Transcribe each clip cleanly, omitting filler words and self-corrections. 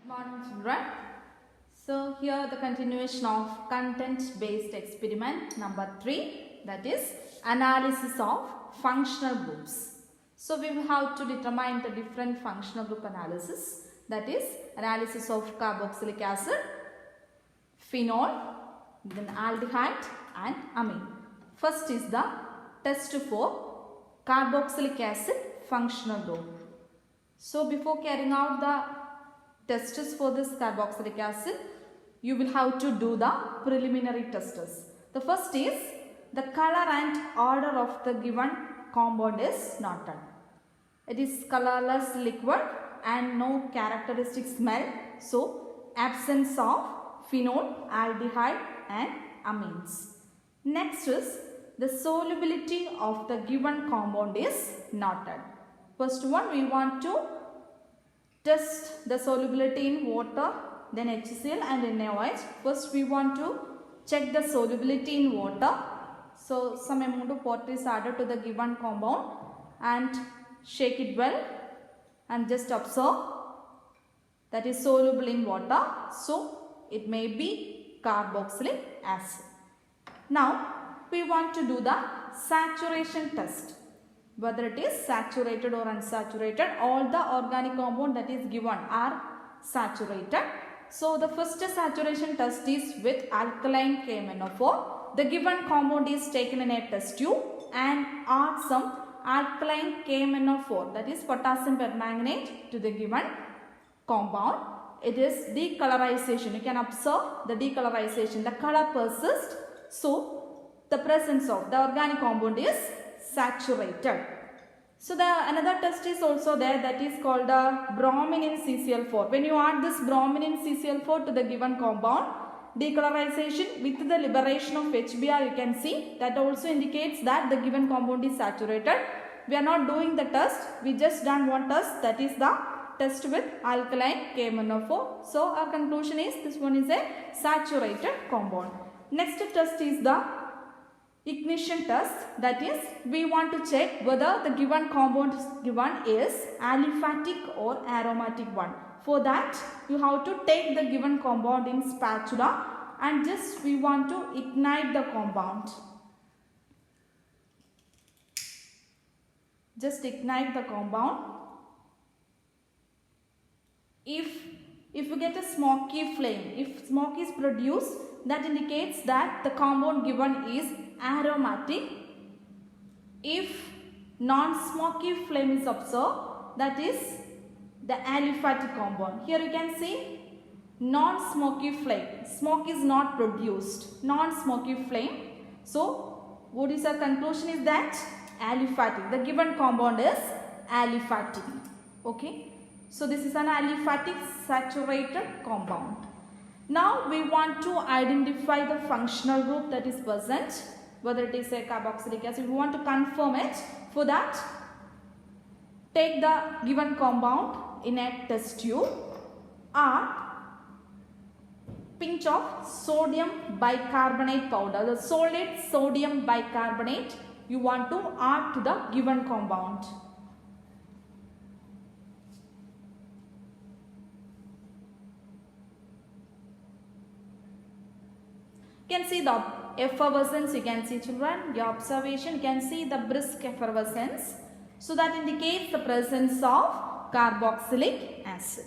Morning children. So here the continuation of content based experiment number 3, that is analysis of functional groups. So we will have to determine the different functional group analysis, that is analysis of carboxylic acid, phenol, then aldehyde and amine. First is the test for carboxylic acid functional group. So before carrying out the tests for this carboxylic acid, you will have to do the preliminary tests. The first is the color and order of the given compound is noted. It is colorless liquid and no characteristic smell. So absence of phenol, aldehyde and amines. Next is the solubility of the given compound is noted. First one, we want to test the solubility in water, then HCl and NaOH. First we want to check the solubility in water. So some amount of water is added to the given compound and shake it well and just observe that is soluble in water. So it may be carboxylic acid. Now we want to do the saturation test. Whether it is saturated or unsaturated, all the organic compound that is given are saturated. So the first saturation test is with alkaline KMnO4. The given compound is taken in a test tube and add some alkaline KMnO4, that is potassium permanganate, to the given compound. It is decolorization. You can observe the decolorization. The color persists. So the presence of the organic compound is saturated. So the another test is also there, that is called the bromine in CCl4. When you add this bromine in CCl4 to the given compound, decolorization with the liberation of HBr, you can see that also indicates that the given compound is saturated. We are not doing the test, we just done one test, that is the test with alkaline KMnO4. So our conclusion is this one is a saturated compound. Next test is the ignition test, that is we want to check whether the given compound given is aliphatic or aromatic one. For that you have to take the given compound in spatula and just we want to ignite the compound. Just ignite the compound. If you get a smoky flame, if smoke is produced, that indicates that the compound given is aromatic. If non-smoky flame is observed, that is the aliphatic compound. Here you can see non-smoky flame. Smoke is not produced. Non-smoky flame. So what is our conclusion is that aliphatic. The given compound is aliphatic. Okay. So this is an aliphatic saturated compound. Now we want to identify the functional group that is present, whether it is a carboxylic acid. We want to confirm it. For that, take the given compound in a test tube, add pinch of sodium bicarbonate powder, the solid sodium bicarbonate you want to add to the given compound. You can see the effervescence, you can see children, your observation, you can see the brisk effervescence. So that indicates the presence of carboxylic acid.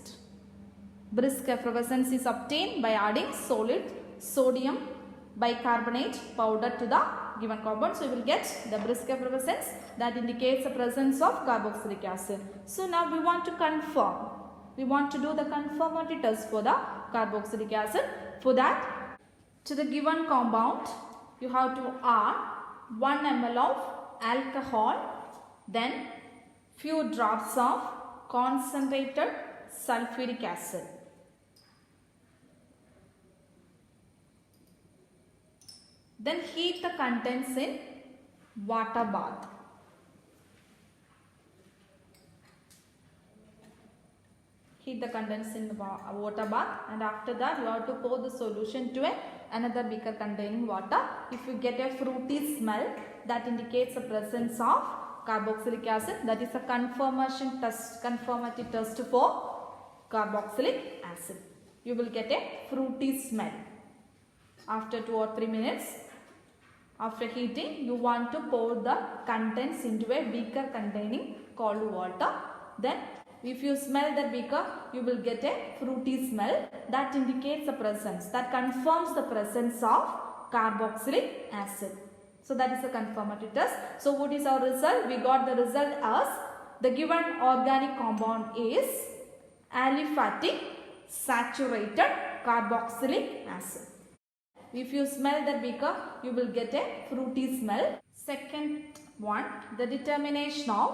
Brisk effervescence is obtained by adding solid sodium bicarbonate powder to the given compound. So you will get the brisk effervescence, that indicates the presence of carboxylic acid. So now we want to confirm. We want to do the confirmatory test for the carboxylic acid. For that, to the given compound, you have to add 1 ml of alcohol, then few drops of concentrated sulfuric acid. Then heat the contents in water bath. Heat the contents in the water bath, and after that you have to pour the solution to another beaker containing water. If you get a fruity smell, that indicates the presence of carboxylic acid. That is a confirmatory test for carboxylic acid. You will get a fruity smell. After 2 or 3 minutes, after heating, you want to pour the contents into a beaker containing cold water. Then if you smell the beaker, you will get a fruity smell. That indicates the presence, that confirms the presence of carboxylic acid. So that is a confirmatory test. So what is our result? We got the result as the given organic compound is aliphatic saturated carboxylic acid. If you smell the beaker, you will get a fruity smell. Second one, the determination of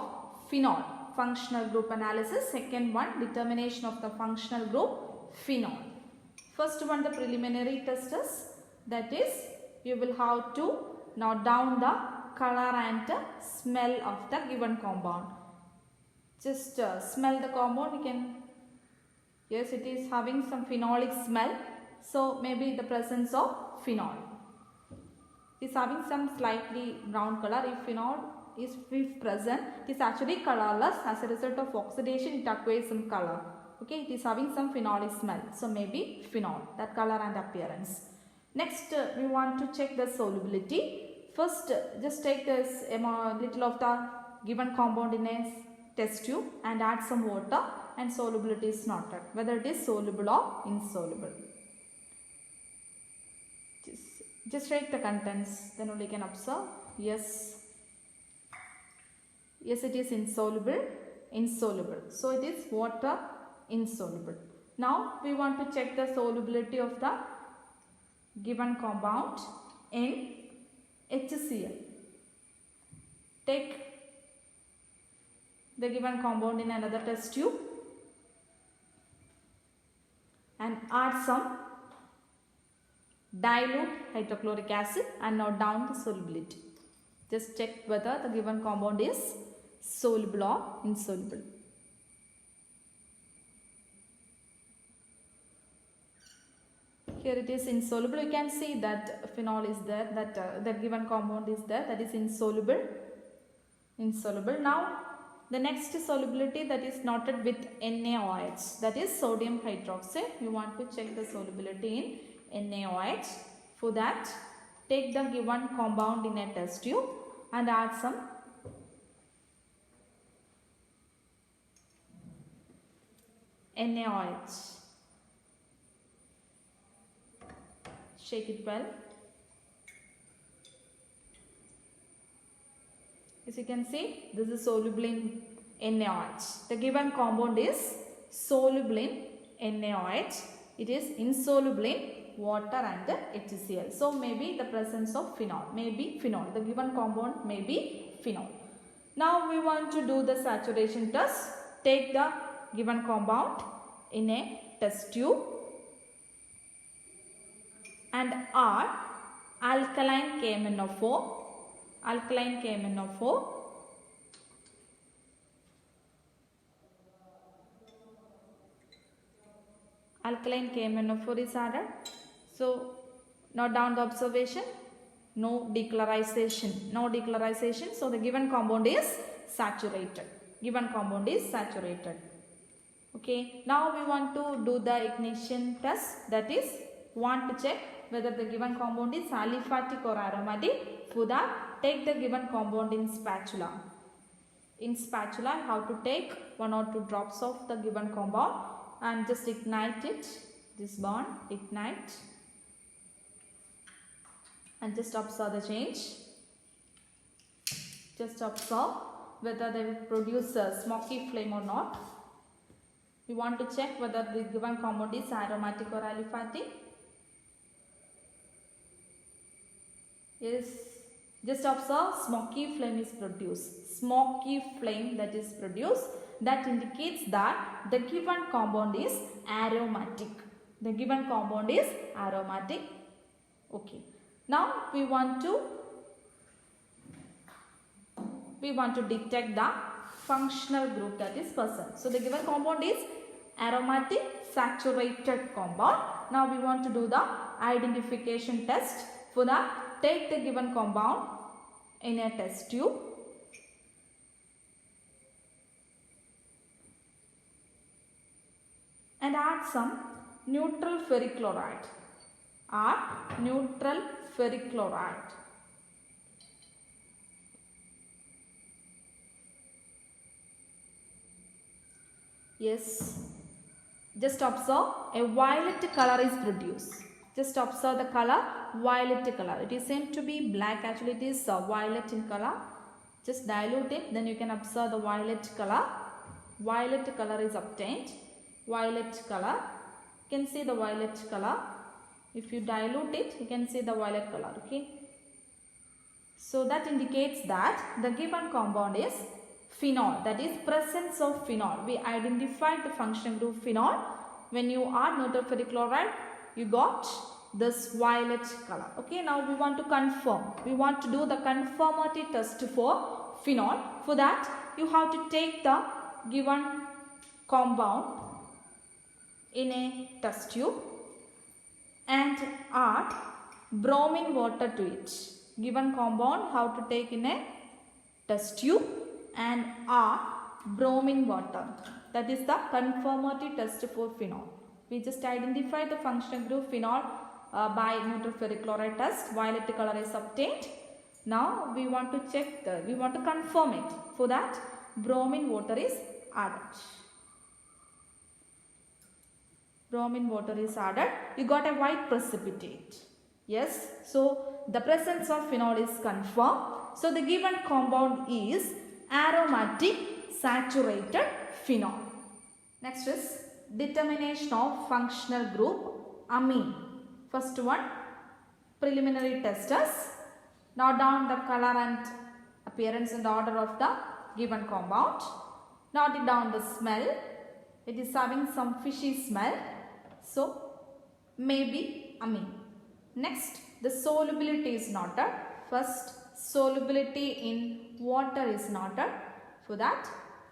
phenol. Functional group analysis. Second one, determination of the functional group phenol. First one, the preliminary test is, that is, you will have to note down the color and smell of the given compound. Just smell the compound. You can, yes, it is having some phenolic smell. So maybe the presence of phenol. It is having some slightly brown color. If phenol is present, it is actually colorless. As a result of oxidation, it acquires some color. Okay, it is having some phenolic smell. So maybe phenol, that color and appearance. Next, we want to check the solubility. First, just take this little of the given compound in a test tube and add some water, and solubility is noted, whether it is soluble or insoluble. Just write the contents, then only can observe. Yes, it is insoluble. So it is water insoluble. Now we want to check the solubility of the given compound in HCl. Take the given compound in another test tube and add some dilute hydrochloric acid and note down the solubility. Just check whether the given compound is soluble or insoluble. Here it is insoluble. You can see that phenol is there, that the given compound is there, that is insoluble. Now the next solubility, that is noted with NaOH, that is sodium hydroxide. You want to check the solubility in NaOH. For that, take the given compound in a test tube and add some NaOH. Shake it well. As you can see, this is soluble in NaOH. The given compound is soluble in NaOH. It is insoluble in water and HCl. So maybe the presence of phenol. The given compound may be phenol. Now we want to do the saturation test. Take the given compound in a test tube and add alkaline KMnO4. Alkaline KMnO4. Alkaline KMnO4 is added. So note down the observation. No decolorization. So the given compound is saturated. Okay. Now we want to do the ignition test. That is, want to check whether the given compound is aliphatic or aromatic. For that, take the given compound in spatula. In spatula, you have to take 1 or 2 drops of the given compound and just ignite it. This burn, ignite, and just observe the change. Just observe whether they will produce a smoky flame or not. We want to check whether the given compound is aromatic or aliphatic. Yes, just observe smoky flame is produced. Smoky flame that is produced, that indicates that the given compound is aromatic. Okay. Now we want to detect the functional group, that is present. So the given compound is aromatic saturated compound. Now we want to do the identification test. For that, take the given compound in a test tube and add some neutral ferric chloride. Add neutral ferric chloride. Yes, just observe a violet color is produced. Just observe the color, violet color. It is same to be black, actually it is violet in color. Just dilute it, then you can observe the violet color. Violet color is obtained. Violet color. You can see the violet color. If you dilute it, you can see the violet color. Okay. So that indicates that the given compound is phenol. That is presence of phenol. We identified the functional group phenol. When you add neutral ferric chloride, you got this violet color. Okay. Now we want to confirm. We want to do the conformity test for phenol. For that, you have to take the given compound in a test tube and add bromine water to it. Given compound, how to take in a test tube and add bromine water. That is the conformity test for phenol. We just identified the functional group phenol by neutral ferric chloride test. Violet color is obtained. Now we want to check we want to confirm it. For that, bromine water is added. Bromine water is added. You got a white precipitate. Yes. So the presence of phenol is confirmed. So the given compound is aromatic saturated phenol. Next is determination of functional group amine. First one, preliminary testers. Note down the color and appearance and order of the given compound. Note it down the smell. It is having some fishy smell. So maybe amine. Next, the solubility is noted. First, solubility in water is noted. For that,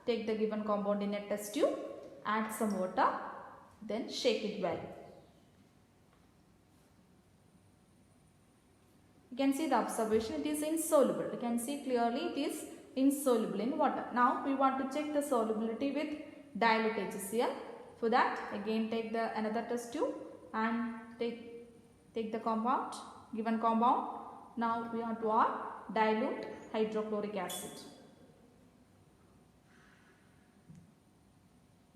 take the given compound in a test tube, add some water, then shake it well. You can see the observation, it is insoluble. You can see clearly it is insoluble in water. Now we want to check the solubility with dilute HCl. For that, again take the another test tube and take the compound, given compound. Now we want to add dilute hydrochloric acid.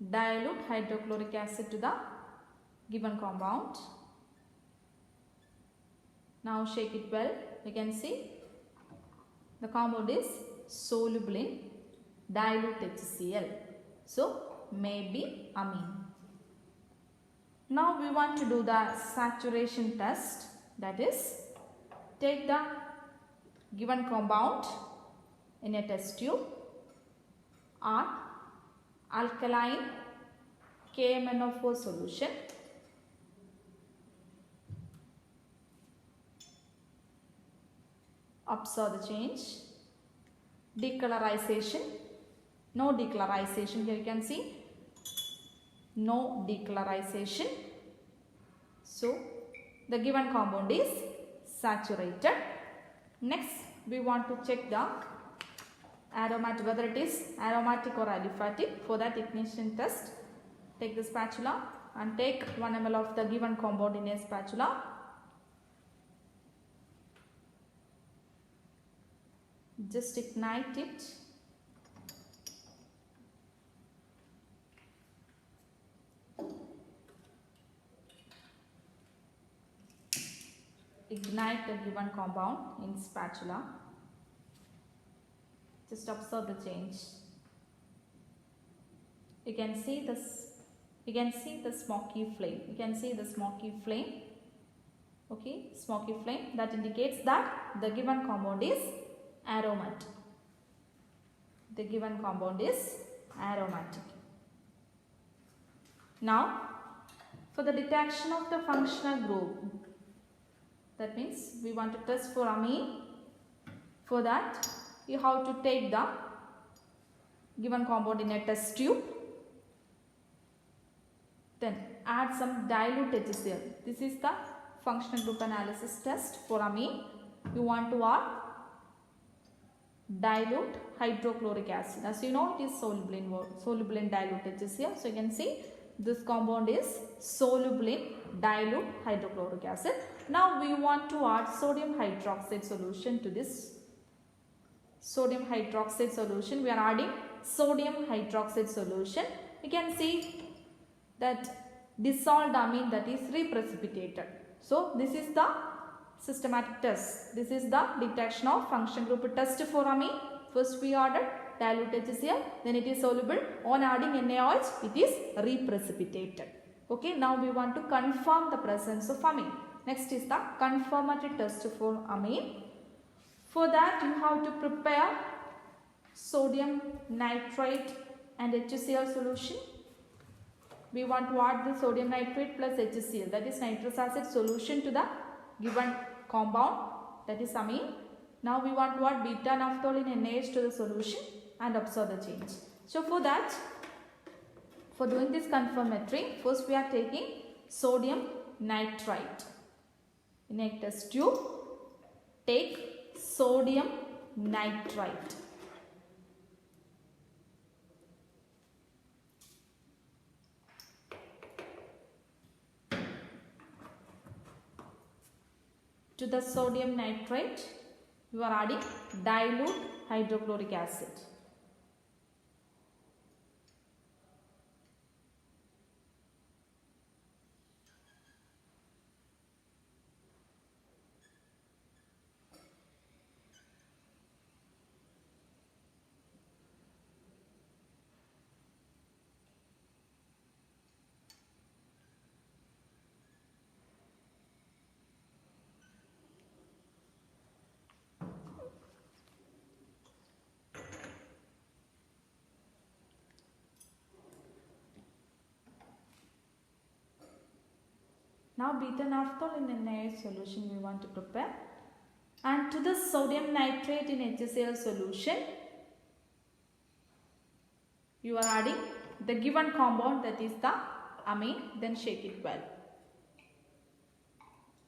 Dilute hydrochloric acid to the given compound. Now shake it well. You can see the compound is soluble in dilute HCl. So maybe amine. Now we want to do the saturation test. That is, take the given compound in a test tube, add alkaline KMnO4 solution, observe the change, decolorization, no decolorization. Here you can see no decolorization. So the given compound is saturated. Next we want to check the aromatic, whether it is aromatic or aliphatic. For that, ignition test, take the spatula and take 1 ml of the given compound in a spatula. Just ignite it. Ignite the given compound in spatula. Just observe the change. You can see this. You can see the smoky flame. You can see the smoky flame. Okay, smoky flame. That indicates that the given compound is aromatic. The given compound is aromatic. Now, for the detection of the functional group, that means we want to test for amine. For that, you have to take the given compound in a test tube, then add some dilute HCl. This is the functional group analysis test for amine. You want to add dilute hydrochloric acid. As you know, it is soluble in dilute HCl. So you can see this compound is soluble in dilute hydrochloric acid. Now we want to add sodium hydroxide solution to this sodium hydroxide solution. We are adding sodium hydroxide solution. You can see that dissolved amine, that is reprecipitated. So this is the systematic test. This is the detection of function group test for amine. First we added dilute HCl, then it is soluble. On adding NaOH, it is reprecipitated. Okay, now we want to confirm the presence of amine. Next is the confirmatory test for amine. For that you have to prepare sodium nitrate and HCl solution. We want to add the sodium nitrate plus HCl, that is nitrous acid solution, to the given compound, that is amine. Now we want to add beta naphthalene NaH to the solution and observe the change. So for that, for doing this confirmatory, first we are taking sodium nitrite. In a test tube, take sodium nitrite. To the sodium nitrate, you are adding dilute hydrochloric acid. Now beta naphthalene in NaH solution we want to prepare, and to the sodium nitrate in HCl solution you are adding the given compound, that is the amine, then shake it well.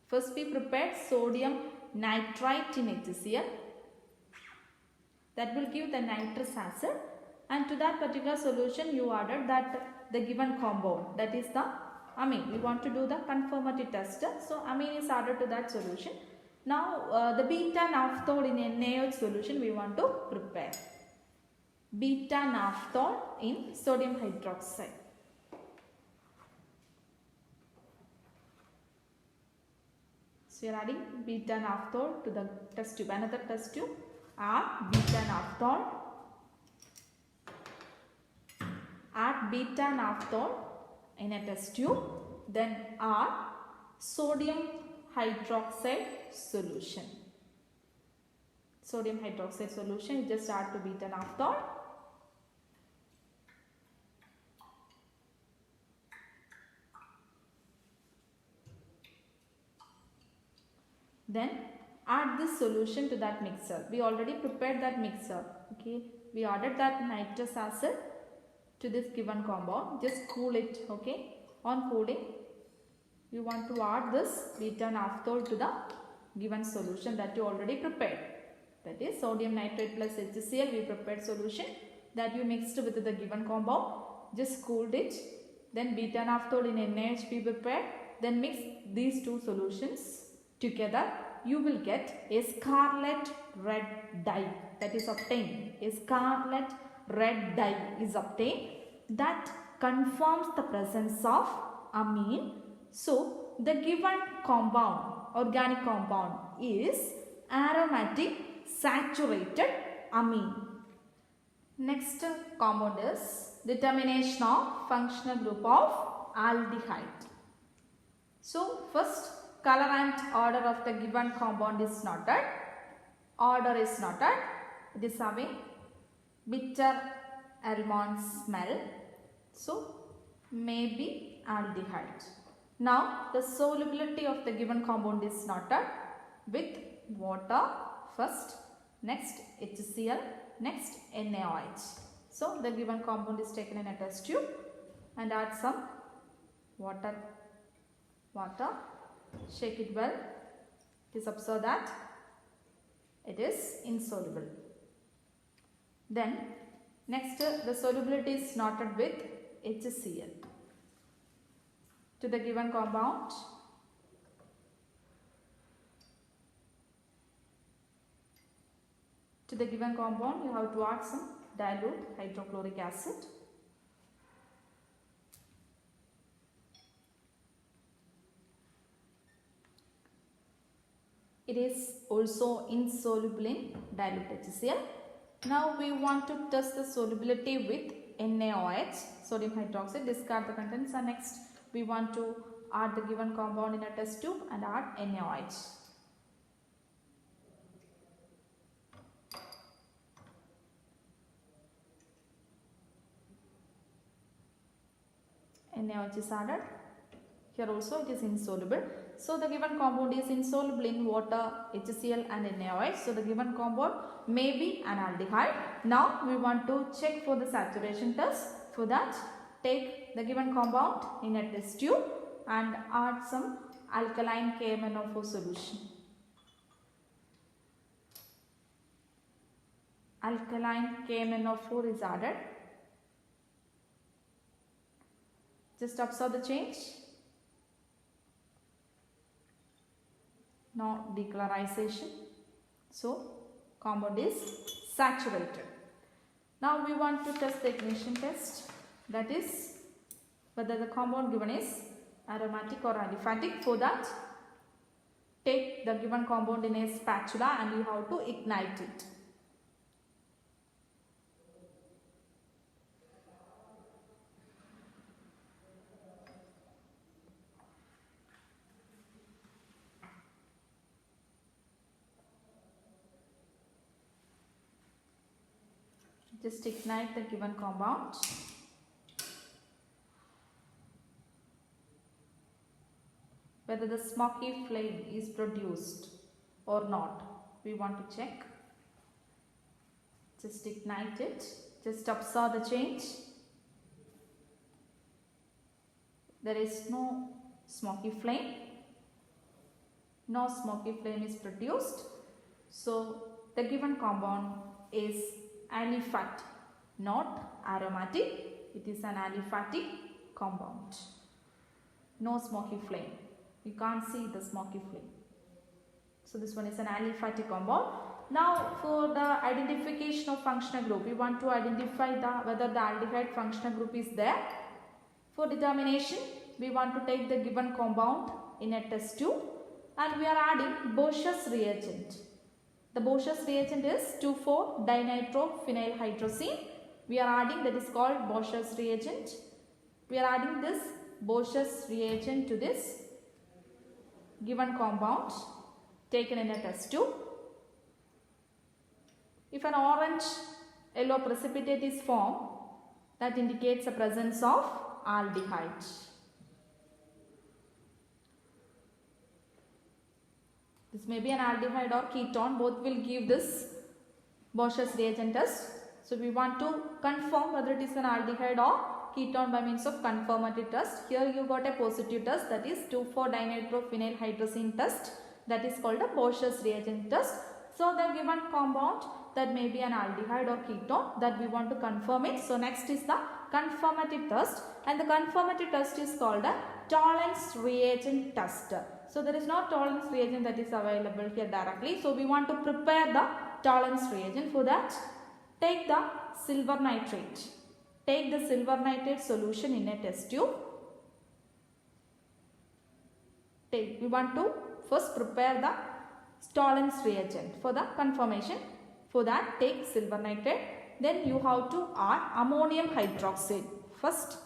First we prepared sodium nitrite in HCl, that will give the nitrous acid, and to that particular solution you added that the given compound, that is the amine. We want to do the confirmatory test, so amine is added to that solution. Now the beta naphthol in NaOH solution we want to prepare. Beta naphthol in sodium hydroxide. So you are adding beta naphthol to the test tube. Another test tube, add beta naphthol. Add beta naphthol in a test tube, then add sodium hydroxide solution. Sodium hydroxide solution, you just add to beta naphthol. Then add this solution to that mixer. We already prepared that mixer. Okay, we added that nitrous acid to this given compound. Just cool it. Okay, on cooling you want to add this beta naphthol to the given solution that you already prepared. That is sodium nitrate plus HCl. We prepared solution that you mixed with the given compound. Just cooled it. Then beta naphthol in NaH we prepared. Then mix these two solutions together. You will get a scarlet red dye that is obtained. A scarlet red dye is obtained that confirms the presence of amine. So the given compound, organic compound, is aromatic saturated amine. Next compound is determination of functional group of aldehyde. So first, color and order of the given compound is noted. Order is noted. It is having bitter almond smell. So maybe aldehyde. Now the solubility of the given compound is noted with water first, next HCl, next NaOH. So the given compound is taken in a test tube and add some water. Shake it well. Please observe that it is insoluble. Then next the solubility is noted with HCl. to the given compound. To the given compound, you have to add some dilute hydrochloric acid. It is also insoluble in dilute HCl. Now we want to test the solubility with NaOH, sodium hydroxide. Discard the contents, and next we want to add the given compound in a test tube and add NaOH. NaOH is added. Here also it is insoluble. So the given compound is insoluble in water, HCl and NaOH. So the given compound may be an aldehyde. Now we want to check for the saturation test. For that, take the given compound in a test tube and add some alkaline KMnO4 solution. Alkaline KMnO4 is added. Just observe the change. No decolorization. So compound is saturated. Now we want to test the ignition test. That is whether the compound given is aromatic or aliphatic. For that, take the given compound in a spatula and you have to ignite it. Just ignite the given compound. Whether the smoky flame is produced or not, we want to check. Just ignite it. Just observe the change. There is no smoky flame. No smoky flame is produced. So the given compound is aliphatic, not aromatic. It is an aliphatic compound. No smoky flame. You can't see the smoky flame. So this one is an aliphatic compound. Now for the identification of functional group, we want to identify whether the aldehyde functional group is there. For determination, we want to take the given compound in a test tube and we are adding Bosch's reagent. The Bosch's reagent is 2,4-dinitrophenylhydrazine. We are adding, that is called Bosch's reagent. We are adding this Bosch's reagent to this given compound taken in a test tube. If an orange yellow precipitate is formed, that indicates the presence of aldehyde. This may be an aldehyde or ketone, both will give this Bosch's reagent test. So we want to confirm whether it is an aldehyde or ketone by means of confirmatory test. Here you got a positive test, that is 2,4-dinitrophenylhydrazine test, that is called a Bosch's reagent test. So the given compound, that may be an aldehyde or ketone, that we want to confirm it. So next is the confirmatory test, and the confirmatory test is called a Tollens reagent test. So there is no Tollens reagent that is available here directly. So we want to prepare the Tollens reagent. For that, take the silver nitrate. Take the silver nitrate solution in a test tube. We want to first prepare the Tollens reagent for the confirmation. For that, take silver nitrate. Then you have to add ammonium hydroxide. First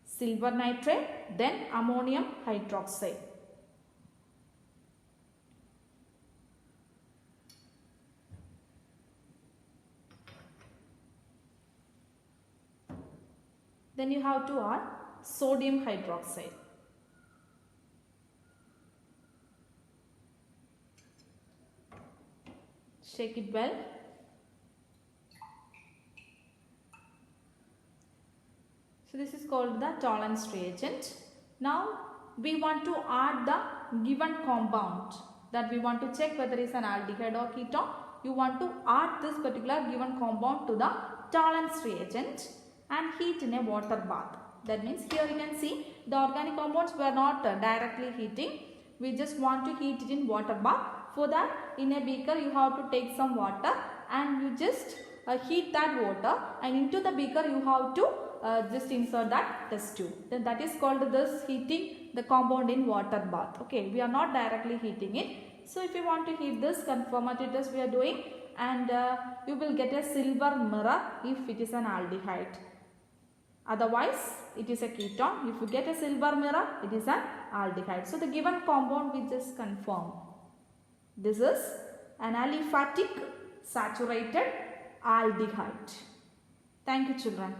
silver nitrate, then ammonium hydroxide. Then you have to add sodium hydroxide. Shake it well. So this is called the Tollens reagent. Now we want to add the given compound, that we want to check whether it is an aldehyde or ketone. You want to add this particular given compound to the Tollens reagent. and heat in a water bath. That means here you can see the organic compounds were not directly heating. We just want to heat it in water bath. For that, in a beaker you have to take some water and you just heat that water, and into the beaker you have to just insert that test tube. Then that is called this heating the compound in water bath. Okay, we are not directly heating it. So if you want to heat this confirmatory test we are doing, and you will get a silver mirror if it is an aldehyde. Otherwise it is a ketone. If you get a silver mirror, it is an aldehyde. So the given compound we just confirm. This is an aliphatic saturated aldehyde. Thank you, children.